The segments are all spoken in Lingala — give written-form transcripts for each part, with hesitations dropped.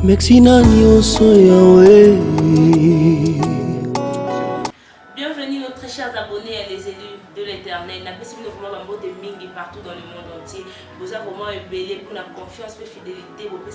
Mexina nyonso yawe. Bienvenue nos très chers abonnés et les élus de l'Éternel. N'a pas si nous voulons un de mingi partout dans le monde entier. Vous avez vraiment ébélé pour la confiance, pour la fidélité, pour la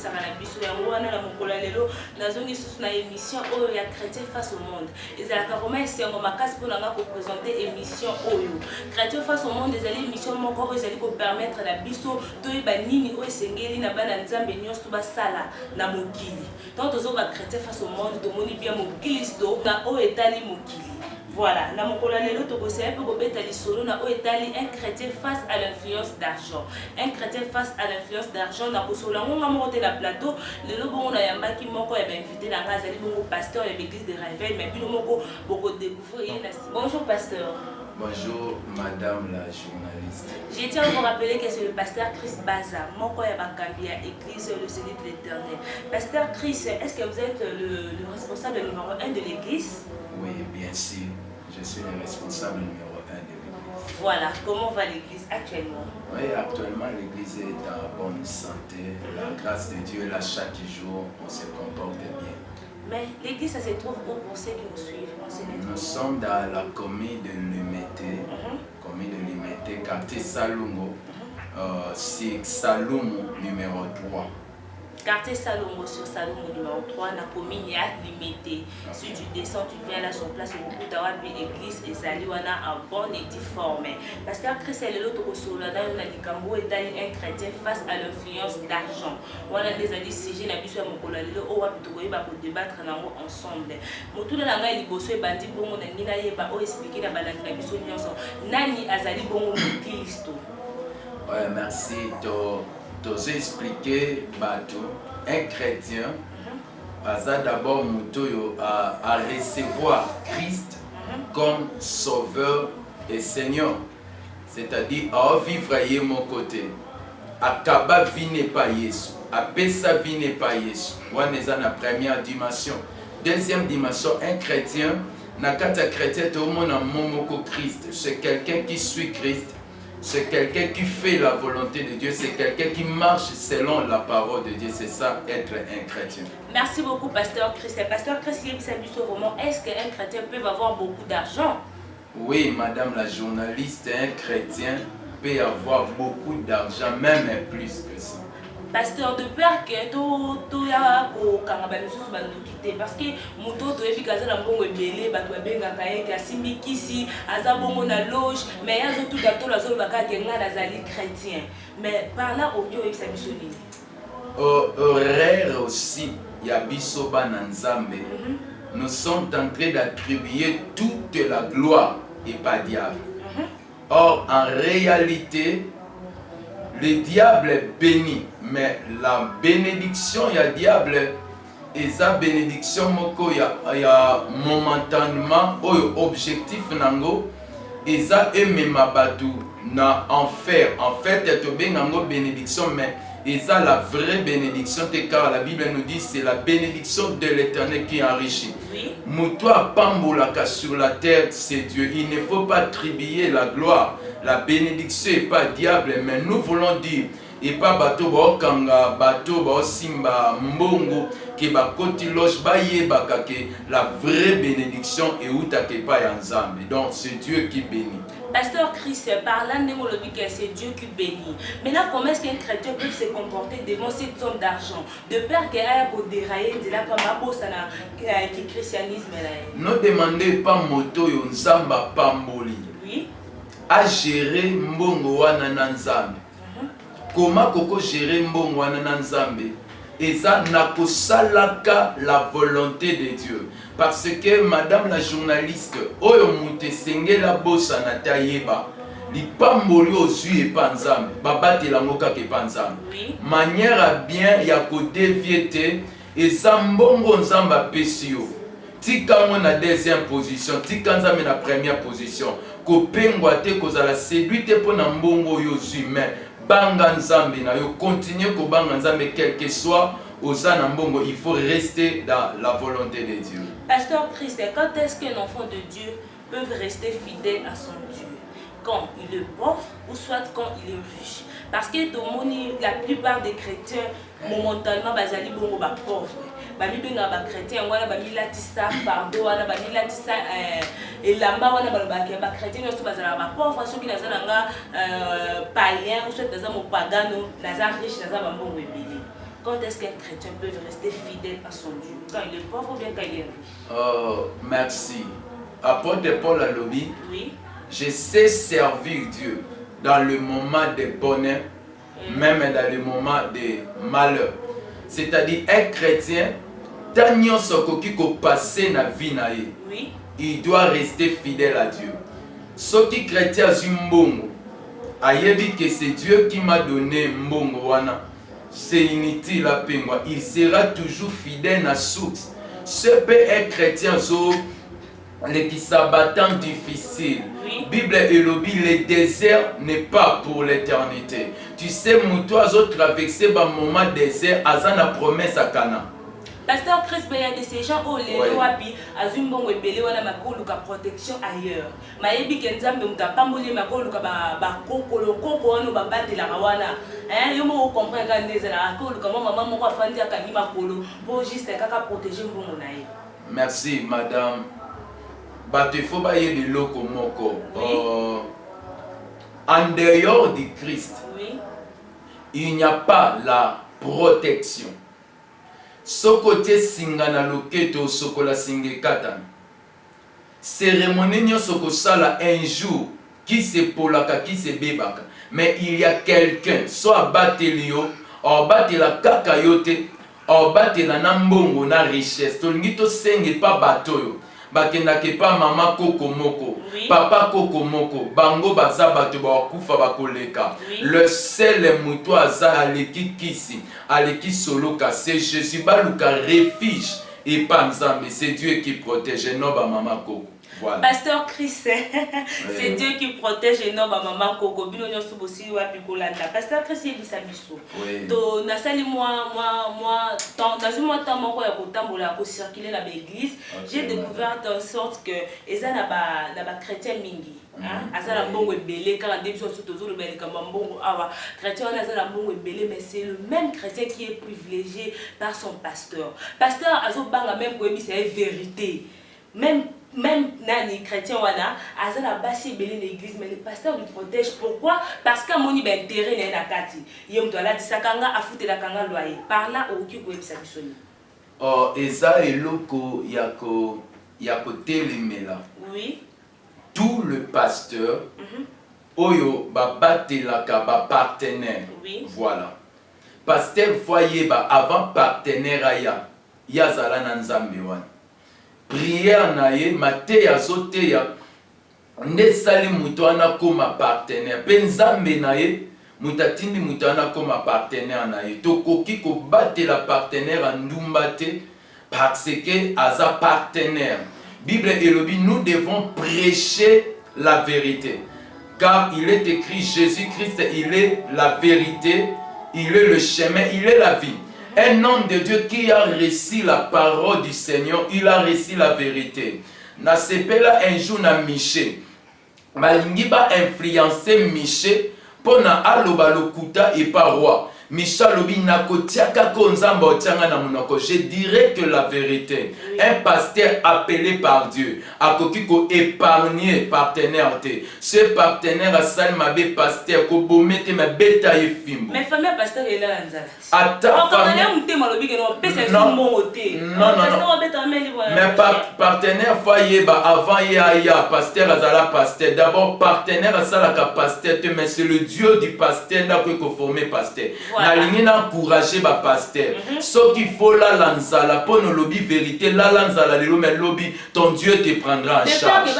biso ya wana la mokola lelo na zongi sous na émission oyo ya chrétien face au monde. Et ça la vraiment esengo makasi pour nga ko présenter émission oyo. Chrétien face au monde des émissions moko oyo ezali ko permettre la biso to ba nini oyo sengeli na bana nzambe nyonso ba sala na mokili. Donc tozo ba chrétien face au monde to moni bien mokili sto na oyo etali mokili. Voilà, na mokola lelo to kosaya pe ko beta lisolo na o etali un chrétien face à l'influence d'argent. Un chrétien face à l'influence d'argent na kosola ngonga moko te na plateau, lelo bongo na yambaki moko ya ba invité na nga azali bongo pasteur de l'église de Réveil, mais bino moko boko découvrir na. Bonjour pasteur. Bonjour madame la journaliste. Je tiens à vous rappeler que c'est le pasteur Chris Baza, moko ya bakambia église le Seigneur de l'Éternel. Pasteur Chris, est-ce que vous êtes le responsable numéro 1 de l'église? Oui, bien sûr. Je suis le responsable numéro 1 de l'église. Voilà, comment va l'église actuellement? Oui, actuellement l'église est en bonne santé. La grâce de Dieu, là, chaque jour, on se comporte bien. Mais l'église, ça se trouve où pour ceux qui nous suivent? Nous sommes dans la commune de Limete, quartier Salongo, c'est Salomo numéro 3. Quartier Salongo sur Salomo numéro 3, na commune ya Limete. Si tu descends, tu viens là sur place, au bout d'avoir une église et Saliwana en bonne et difformée. Parce que après c'est l'autre soldat, on a dit Kambo est un chrétien face à l'influence d'argent. On a des amis sujets, na biso ya mokola lelo o wapi to koyeba ko débattre nango ensemble. Motu na nga liboso e bandi bongo na ngina yeba o expliquer na balandi na biso nyonso. Nani azali bongo Kristo. Ouais, merci. T'ose expliquer bateau un chrétien a d'abord mutoyo à recevoir Christ comme sauveur et Seigneur, c'est-à-dire à vivre à mon côté. À kaba vie n'est pas Yesu, à pesa vie n'est pas Yesu. On est dans la première dimension. Deuxième dimension, un chrétien n'a qu'à chrétien tout le monde en momoko Christ. C'est quelqu'un qui suit Christ. C'est quelqu'un qui fait la volonté de Dieu, c'est quelqu'un qui marche selon la parole de Dieu. C'est ça, être un chrétien. Merci beaucoup, pasteur Chris. Pasteur Chris, est-ce qu'un chrétien peut avoir beaucoup d'argent? Oui, madame la journaliste, un chrétien peut avoir beaucoup d'argent, même plus que ça. Pasteur, de peur que tout ya ko kangaba misusu bandokite parce que moto to efikaza na mbongo ebele bato babenga kaye kasimi kisi aza bongo na loge mais yazo tout dato la zolo bakate nga nazali chrétien mais par là audio ebisa biso nini horaire aussi ya biso bana nzambe. Nous sommes en train d'attribuer toute la gloire et pas diable. Or en réalité le diable est béni, mais la bénédiction, il y a diable, et sa bénédiction, il y a momentanément, objectif, et ça, et même na enfer. En fait, il y a une bénédiction, mais et ça, la vraie bénédiction, car la Bible nous dit c'est la bénédiction de l'Éternel qui enrichit. Moutoua pambolaka sur la terre, c'est Dieu. Il ne faut pas attribuer la gloire. La bénédiction n'est pas diable, mais nous voulons dire, et pas bateau kanga, bateau simba, mbongo, qui ba koti loge ba yebaka que la vraie bénédiction est où ta pas ensemble. Donc c'est Dieu qui bénit. Pasteur Chris, par là, c'est Dieu qui bénit. Maintenant, comment est-ce qu'un chrétien peut se comporter devant cette somme d'argent? De peur qu'il y ait un dérailler de la pamabosana qui christianisme. Ne demandez pas moto yonzamba pamboli. Oui. À gérer mbongo wana nanzambe. Comment koko gérer mbongo wana nanzambe? Et ça n'a pas salaka la volonté de Dieu. Parce que madame la journaliste, oyo mute sengela bossa na tayeba. Li pamboli ozu e panzambe, babate la moka ke panzambe. Manière à bien ya ko dévier et ça mbongo nzamba pesio. Tika mo na deuxième position, tika nzambe na première position. Ko pengwa te ko za la séduite pour na mbongo yo humain. Banga nzambe na yo continuer ko banga nzambe quel que soit Osa Nambongo, il faut rester dans la volonté de Dieu. Pasteur Christ, quand est-ce qu'un enfant de Dieu peut rester fidèle à son Dieu? quand il est pauvre ou soit quand il est riche. Parce que la plupart des chrétiens, momentanément, bazali bongo ba pauvre. Bami benga ba chrétien wana bami latisa fardo wana bami latisa elamba wana ba chrétien nyonso bazala ba pauvre soki nazala nga païen ou soit nazala mo pagano nazala riche nazala mbongo ebele. Quand est-ce qu'un chrétien peut rester fidèle à son Dieu? Quand il est pauvre ou bien quand il est riche? Oh, merci. Apôtre Paul a lobby. Oui. Je sais servir Dieu dans le moment de bonheur, même dans le moment de malheur. C'est-à-dire, un chrétien, tant qu'il a passé dans la vie, oui. Il doit rester fidèle à Dieu. Ce qui chrétien a mbongo, que c'est Dieu qui m'a donné mbongo wana. C'est inutile à pingwa. Il sera toujours fidèle à source. Ce peut être chrétien, les qui s'abattent difficile. Oui. Bible et lobby, le désert n'est pas pour l'éternité. Tu sais, toi, traverser un moment désert, à la promesse à Cana. Pasteur Chris, il y a des gens qui ont wapi azumbongo ebele wana makolo ka protection ailleurs. Mayebi kenzambe mutapamboli makolo ka ba kokolo koko wana ba batela wana. Yo mo comprendre ka ndezela akolo ka maman moko afandi akani makolo pour juste kaka protéger mbongo na ye. Merci madame. Bato faut ba yé de loko moko. En dehors du Christ. Oui. Il n'y a pas la protection. Sokote singana loketo sokola singekata. Cérémonie nyo sokosala un jour qui se polaka qui se bebaka. Mais il y a quelqu'un soit batelio, or batela kakayote, or batela nambongo na richesse. Tolingito senge pa batoyo. Bakendake pa mama koko moko, oui. Papa koko moko, bango baza bato ba kufa bakoleka. Oui. Le seul mouton aza aleki kisi, aleki soloka, c'est Jésus baluka refuge et pas nzambe, c'est Dieu qui protège non ba mama koko. Voilà. Pasteur Chris, c'est Dieu qui protège et non maman koko. Bino nyoso bosi wa pikolanda. Pasteur Chris yebisa biso. To nasali moi tant moko ya kotambola ko circuler na l'église, j'ai découvert en sorte que eza na ba chrétien mingi. Azala mbongo ebele quand des biso tozo le bel comme mbongo awa chrétien on azala mbongo ebele mais c'est le même chrétien qui est privilégié par son pasteur. Pasteur azo banga même ko yebisa vérité. Même nani chrétien wana azala basi belé l'église mais le pasteur lui protège. Pourquoi? Parce qu'à mon intérêt na kati yem to la disakanga afute la kanga loyer par là au ki ko ebisa bisoni. Oh eza eloko yako telemela. Oui. Tout le pasteur oyo ba batelaka ba partenaire. Oui. Voilà. Pasteur foyer ba avant partenaire aya yazala na nzambe wana. Prière na ye mate ya zote ya nesali muto ana koma partenaire pe nzambe na ye mutatindi muto ana koma partenaire na ye tokoki ko batela partenaire andumba te parce que aza partenaire. Bible elobi nous devons prêcher la vérité car il est écrit Jésus-Christ il est la vérité, il est le chemin, il est la vie. Un homme de Dieu qui a reçu la parole du Seigneur, il a reçu la vérité. Na sepela un jour na Miché. Malingi ba influencer Miché pour na aloba lokuta et pas roi. Michel Lobi nakotiaka konzamba otianga na monoko. Je dirais que la vérité, un pasteur appelé par Dieu, a kokiko épargner partenaire te. Ce partenaire a salma be pasteur ko bomete ma beta ye fimbo. Mais famille pasteur est là nzala. Ata famille non. Mais partenaire foyer ba avant ya pasteur azala pasteur. D'abord partenaire azala ka pasteur te mais c'est le Dieu du pasteur na ko former pasteur. Nalingi na encourager ba pasteur. Ce qu'il faut là lanzala pour nos lobby vérité là lanzala le mais lobby ton Dieu te prendra en charge.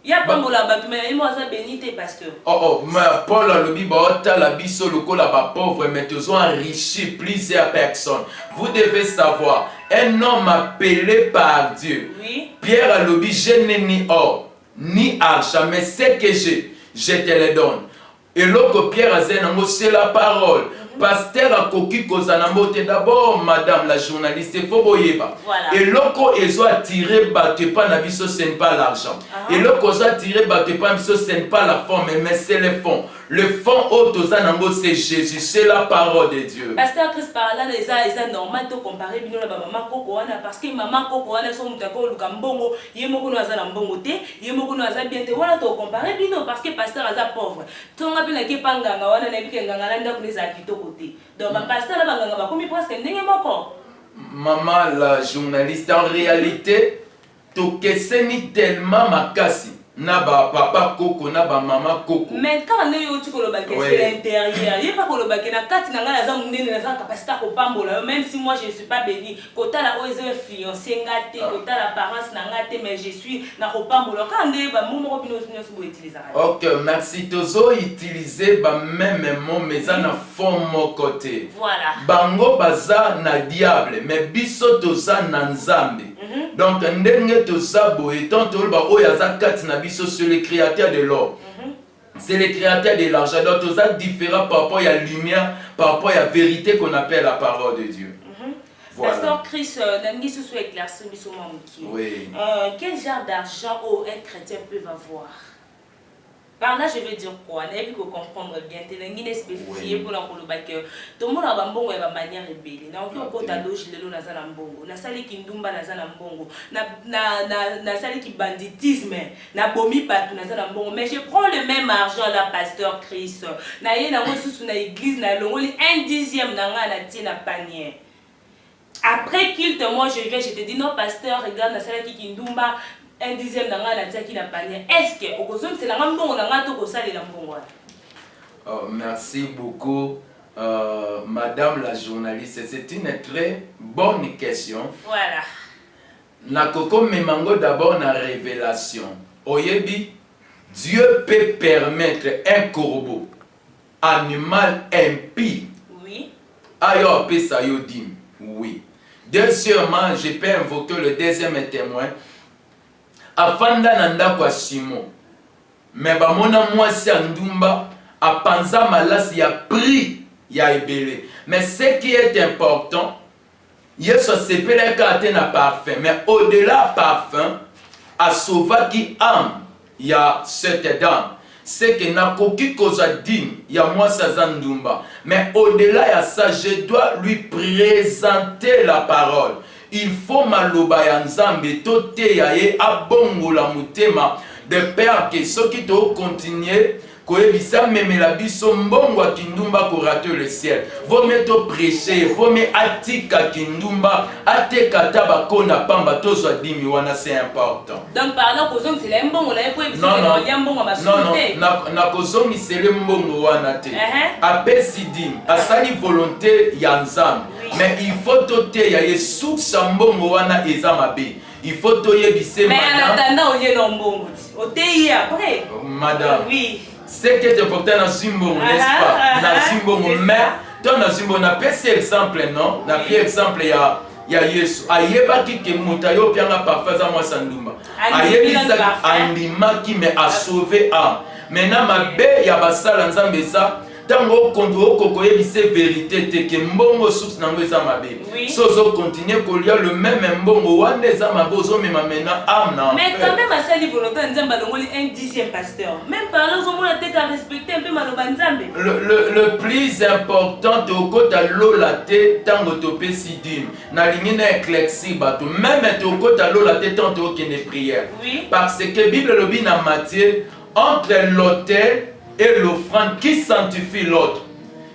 Il y a pas mon là mais moi ça bénité pasteur. Oh mais Paul a lobby ba la biso loko la ba pauvre mais ils ont enrichi plusieurs personnes. Vous devez savoir un homme appelé par Dieu. Oui. Pierre a lobby je n'ai ni or ni argent mais ce que j'ai je te le donne. Et l'autre Pierre a dit c'est la parole. pasteur a koki kozanambote. D'abord, madame la journaliste, il faut boyeba. Et loko ezo attiré batte pas na biso, ce n'est pas l'argent. Et loko ezo attiré batte pas biso, ce n'est pas la forme, mais c'est le fond. Le fond autozanambo, c'est Jésus, c'est la parole de Dieu. Pasteur Chris par là, c'est normal de comparer bino la maman koko wana parce que maman koko wana so mutako lukambongo, yemoko no azala mbongo te, yemoko no azala bien te. Voilà to comparer bino parce que pasteur aza pauvre. Tonga pena ke panganga wana na bike nganga landa kuneza kitoko te. Donc pasteur la banganga ba komi presque ndenge moko. Maman la journaliste, en réalité, to keseni tellement makasi. Na ba papa koko, na ba maman koko. Mais quand on est au tu le baquet, c'est l'intérieur. Il n'y a pas le baquet. Na kati na ngala za mundene na za capacité ko pambola. Même si moi je ne suis pas béni, kota la oise fiancé ngate, kota la parents na ngate, mais je suis na ko pambola. Quand on est ba momo ko bino sinyo so utiliser. OK, merci. Tozo utiliser ba même mot mais ça na forme mon côté. Voilà. Bango baza na diable, mais biso toza na nzambe. Donc ndenge toza boye tant ba oyaza kati na c'est le créateur de l'or. C'est le créateur de l'argent. Donc, tout ça différent par rapport à la lumière, par rapport à la vérité qu'on appelle la parole de Dieu. Voilà. Pasteur Chris, Nangi se soit éclairci, oui. Quel genre d'argent un chrétien peut avoir? Par là, je veux dire quoi? On a pu comprendre bien. Tu as spécifié pour l'encolobak. Tout le monde a un bon manière rebelle. Na oki okota loge lelo na zana mbongo. Na sali ki ndumba na zana mbongo. Na sali ki banditisme. Na bomi partout na zana mbongo. Mais je prends le même argent là, pasteur Chris. Na ye na sous na église na longoli 1/10 na nga na tie na panier. Après qu'il te moi je viens, je te dis non pasteur, regarde na sali ki ndumba 1/10 dans la tia qui n'a pas lié. Est-ce que au besoin c'est la même bon on a tout ça les lambons. Merci beaucoup madame la journaliste, c'est une très bonne question. Voilà. Na koko memango d'abord na révélation. Oyebi Dieu peut permettre un corbeau animal impie. Oui. Ayo pe sa yodim. Oui. Deuxièmement, je peux invoquer le deuxième témoin. Afanda nanda kwa Simon. Mais bamona mwasi andumba apanza malasi ya prix ya ebele. Mais ce qui est important, Yesu sepeleka atena parfum, mais au-delà parfum, a sauva qui âme ya cette dame. C'est que nakoki koza dim ya mwasi azandumba. Mais au-delà ya ça, je dois lui présenter la parole. Il faut maloba ya nzambe tote ya ye abongola mutema de peur que ceux qui to continuer koyebisa memela biso mbongo kindumba ko rater le ciel. Vaut mieux to prêcher, vaut mieux atika kindumba ateka tabakona pamba tozwa dimi wana, c'est important. Donc parlant kozong c'est mbongo na ko ebisa ko ya mbongo masute. Non, na kozong c'est le mbongo wana te. Apesi dim, asali volonté ya nzambe. Mais il faut tote ya yesu sambongo wana ezamabe. Il faut toyebise madame. Mais en attendant on y est dans mbongo. O te après. Madame. Oui. C'est que tu es porté dans Zimbongo, n'est-ce pas? Dans Zimbongo, mais dans Zimbongo, on a pris cet exemple, non? On a pris l'exemple, il y a Yesu. Ayeba ki ke mutayo pianga parfait za moi sandumba. Ayeba andima ki me a sauvé âme. Maintenant ma be ya basala nzambe za tango kondo kokoye bise vérité te ke mbongo source nango eza mabe. So zo continuer ko lire le même mbongo wande za mabozo mais maintenant âme na. Mais quand même à ça volonté nzamba longoli 1/10 pasteur. Même parler au moins tête à respecter un peu maloba nzambe. Le plus important de kota lola te tango topé sidim. Na lingina éclairci bato même to kota lola te tanto kene prière. Oui. Parce que Bible lobi na Matthieu entre l'autel et l'offrande qui sanctifie l'autre.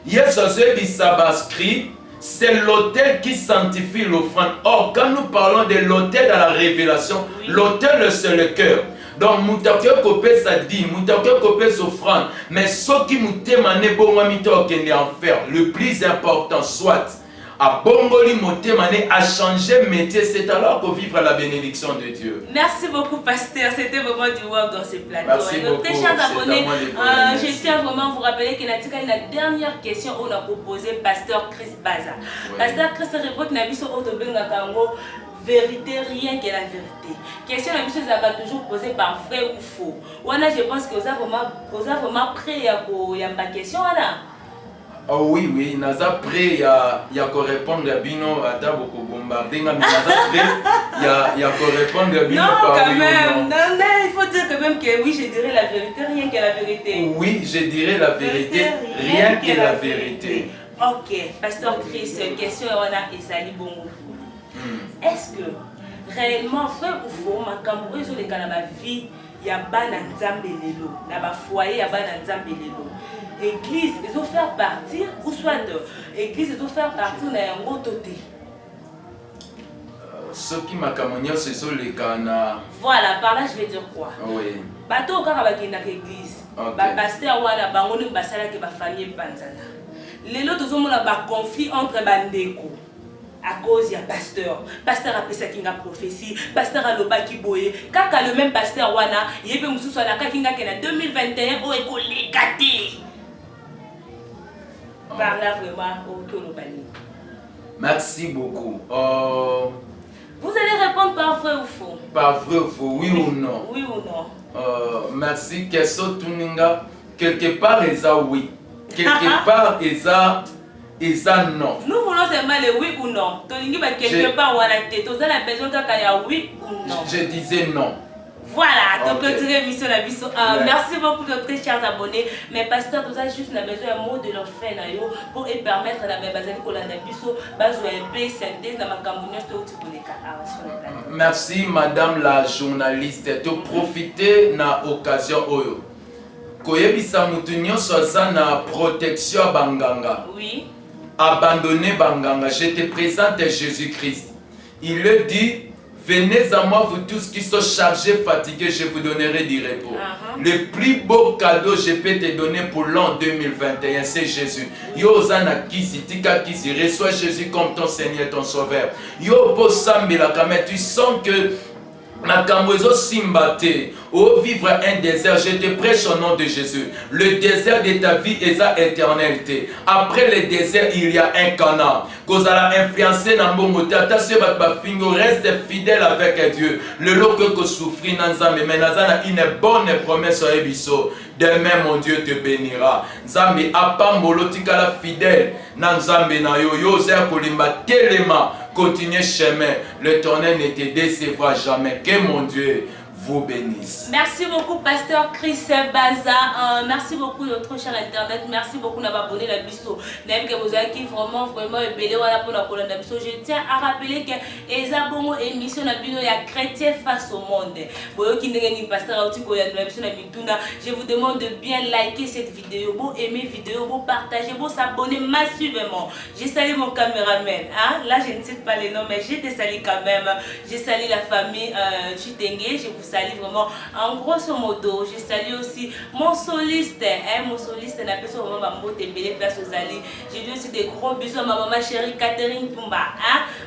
Jésus bisabascrit, c'est l'autel qui sanctifie l'offrande. Or, quand nous parlons de l'autel dans la révélation, l'autel c'est le cœur. Donc, moutaké kopé sa dit, moutaké kopé s'offrande. Mais ce qui moutémane bon mito kende enfer, le plus important soit à Bongoli Motemane a changé métier, c'est alors qu'on vivra la bénédiction de Dieu. Merci beaucoup, pasteur. C'était vraiment du work dans ce plateau. Merci beaucoup. Très chers abonnés, je tiens vraiment à vous rappeler que la dernière question qu'on a proposée, pasteur Chris Baza. Pasteur Chris répond que Nabiso Otobenga Kango, vérité, rien que la vérité. Question la mission va toujours posée par vrai ou faux. Voilà, je pense que vous avez vraiment prêt à ma question là. Oh oui, naza prêt ya répondre à bino ata boko bombarder nga mais naza prêt ya répondre à bino. Non, quand même. Non, il faut dire quand même que oui, je dirais la vérité, rien que la vérité. Oui, je dirais la vérité, rien que la vérité. Ok, Pasteur Chris, question on a Ezali Bongo. Est-ce que réellement frère ou faux makambo ezo le kana ba vie ya bana nzambe lelo, na ba foyer ya bana nzambe lelo. Église, ils ont faire partir, ou soit église, ils ont faire partir dans un mot toté. Ce qui m'a camonia, c'est sur les canards. Voilà, par là, je vais dire quoi? Oui. Bateau au cas où l'église, pasteur wana bangoni basala ke ba famille panzana. Lelo tous on a ba conflit entre bandeko. À cause du pasteur. Pasteur a pensé qu'il a prophétie. Pasteur a loba qui boye. Kaka le même pasteur wana, yebe mususu na kakinga kena 2021 o école gâté. Par là vraiment au Tolobani. Merci beaucoup. Vous allez répondre par vrai ou faux? Par vrai ou faux, oui ou non? Oui ou non? Merci. Question Tuninga. Quelque part, Esa oui. Quelque part, Esa non. Nous voulons seulement le oui ou non. Toningi va quelque part ou à la tête. Vous avez la besoin qu'il y a oui ou non. Je disais non. Voilà, donc notre émission la vision. Merci beaucoup de très chers abonnés. Mais pasteur, vous avez juste besoin d'un mot de leur fin pour permettre à la même base de merci madame la journaliste de profiter na occasion oyo. Koyebisa mutu nyonso aza na protection banganga. Oui. Abandonner banganga. Je te présente Jésus-Christ. Il le dit. Venez à moi, vous tous qui sont chargés, fatigués, je vous donnerai du repos. Le plus beau cadeau que je peux te donner pour l'an 2021, c'est Jésus. Yo zana kisi, tika kisi, reçois Jésus comme ton Seigneur, ton Sauveur. Yo bo sambi la kame, tu sens que na kamwezo simbate, au vivre un désert, je te prêche au nom de Jésus. Le désert de ta vie est sa éternité. Après le désert, il y a un Canaan. Cause à la influencer dans mon mot, reste fidèle avec Dieu. Le lot que souffrir dans Zambé, mais Nazana une bonne promesse à Ebiso. Demain, mon Dieu te bénira. Zambé, apambolo tikala fidèle. Nan Zambé na yo yo zer kolimba telema. Continuez chemin. L'Éternel ne te décevra jamais. Que mon Dieu vous bénisse. Merci beaucoup, pasteur Chris Baza. Merci beaucoup, notre cher internet. Merci beaucoup d'avoir abonné la biso. Même que vous avez qui vraiment belé wala pour la colonne biso. Je tiens à rappeler que Eza Bongo émission na bino ya chrétien face au monde. Boyo ki ndenge pasteur Auti ko ya biso na bituna. Je vous demande de bien liker cette vidéo, bon aimer vidéo, bon partager, bon s'abonner massivement. J'ai salué mon caméraman. Hein? Là, je ne cite pas les noms, mais je te salue quand même. J'ai salué la famille Chitenge. Je vous salue vraiment en grosso modo. Je salue aussi mon soliste, mon soliste n'a pas vraiment Mambo Tembele place aux alliés. J'ai dit aussi des gros bisous à ma maman chérie Catherine Pumba,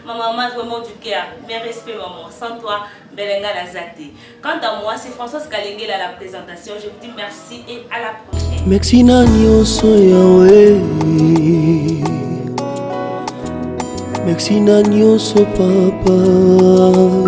ma maman vraiment du cœur. Mes respects maman, sans toi Belenga Lazate. Quant à moi, c'est Françoise Kalengel à la présentation. Je vous dis merci et à la prochaine. Merci Nanyoso Yahweh. Merci Nanyoso Papa.